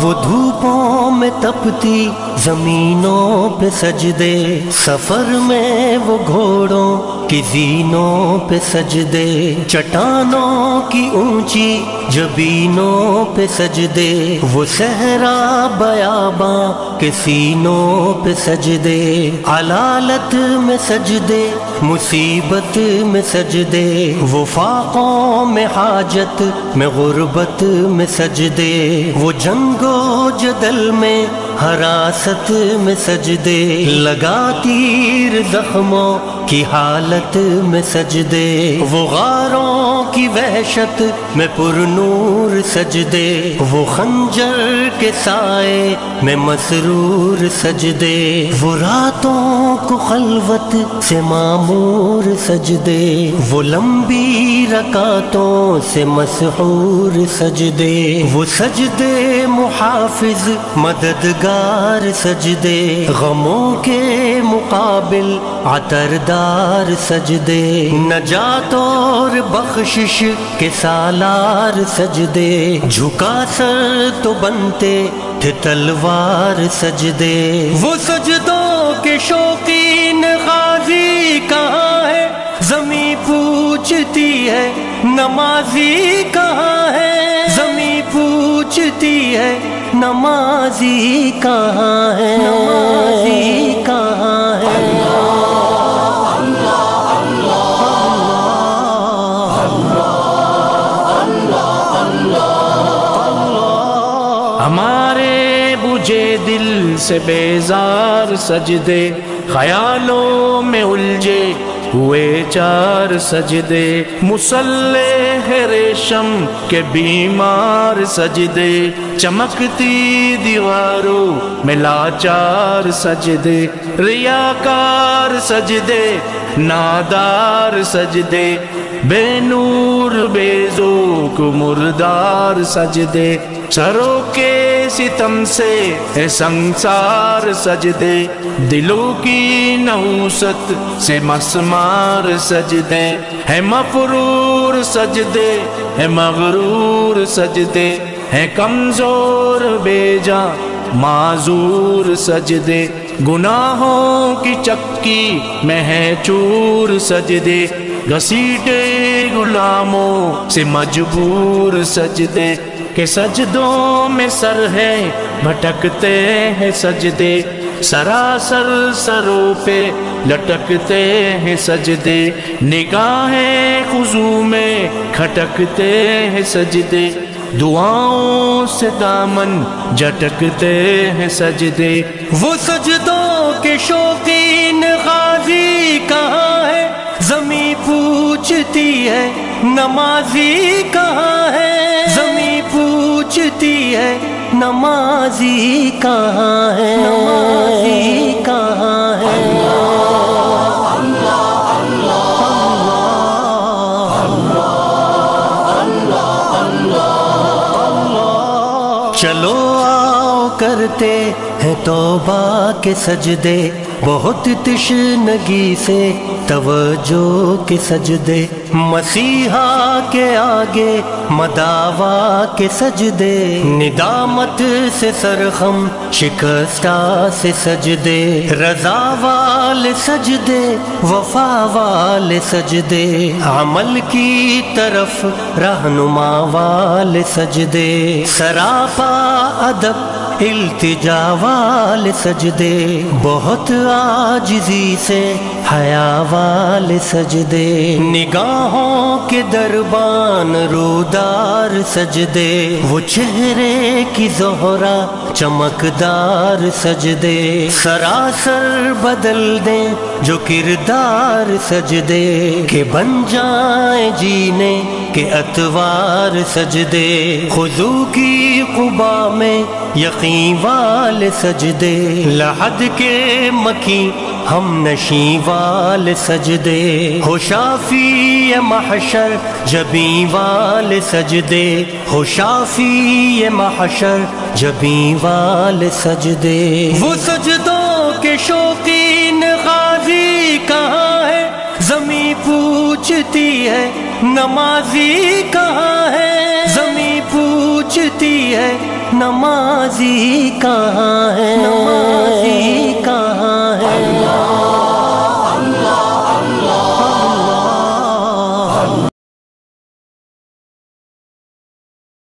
وہ دھوپوں میں تپتی زمینوں پہ سجدے، سفر میں وہ گھوڑوں کی زینوں پہ سجدے، چٹانوں کی اونچی جبینوں پہ سجدے، وہ صحرا بیاباں کے سینوں پہ سجدے، علالت میں سجدے مصیبت میں سجدے، وہ فاقوں میں حاجت میں غربت میں سجدے، وہ جنگ و جدل میں حراست میں سجدے، لگا تیر زخموں کی حالت میں سجدے، وہ غاروں کی وحشت میں پر نور سجدے، وہ خنجر کے سائے میں مسرور سجدے، وہ راتوں کو خلوت سے معمور سجدے، وہ لمبی رکعتوں سے مسحور سجدے، وہ سجدے محافظ مددگار سجدے، غموں کے مقابل عطردار سجدے، نجات اور بخشش کے سالار سجدے، جھکا سر تو بنتے تھے تلوار سجدے، وہ سجدوں کے شوقین غازی کہاں ہے، زمیں پوچھتی ہے نمازی کہاں ہے، زمیں پوچھتی ہے نمازی کہاں ہے، نمازی کہاں ہے۔ ہمارے بجھے دل سے بیزار سجدے، خیالوں میں الجھے ہوئے چار سجدے، مصلح ریشم کے بیمار سجدے، چمکتی دیواروں میں لاچار سجدے، ریاکار سجدے نادار سجدے، بے نور بے ذوق مردار سجدے، سروں کے ستم سے ہے سنسار سجدے، دلوں کی نحوست سے مسمار سجدے، ہے مفرور سجدے ہے مغرور سجدے، ہے کمزور بے جان معذور سجدے، گناہوں کی چکی میں ہے چور سجدے، گھسیٹے غلاموں سے مجبور سجدے، کہ سجدوں میں سر ہے بھٹکتے ہیں سجدے، سراسر سروں پہ لٹکتے ہیں سجدے، نگاہیں خضوع میں کھٹکتے ہیں سجدے، دعاؤں سے دامن جھٹکتے ہیں سجدے، وہ سجدوں کے شوقین غازی کہاں ہے، زمیں پوچھتی ہے نمازی کہاں ہے، زمیں پوچھتی ہے نمازی کہاں ہے، نمازی کہاں ہے۔ چلو آؤ کرتے ہیں توبہ کے سجدے، بہت تشنگی سے توجہ کے سجدے، مسیحا کے آگے مداوا کے سجدے، ندامت سے سرخم شکستہ سے سجدے، رضا والے سجدے وفا والے سجدے، عمل کی طرف رہنما والے سجدے، سراپا ادب التجا والے سجدے، بہت عاجزی سے حیا والے سجدے، نگاہوں کے دربان رودار سجدے، وہ چہرے کی زہرا چمکدار سجدے، سراسر بدل دیں جو کردار سجدے، کہ بن جائیں جینے کے اتوار سجدے، خضوع کی قبا میں یقین والے سجدے، لحد کے مکی ہم نشیں والے سجدے، ہو شافی محشر جبیں والے سجدے، ہو شافی محشر جبیں والے سجدے، وہ سجدوں کے شوقین غازی پوچھتی ہے نمازی کہاں ہے، زمین پوچھتی ہے نمازی کہاں ہے۔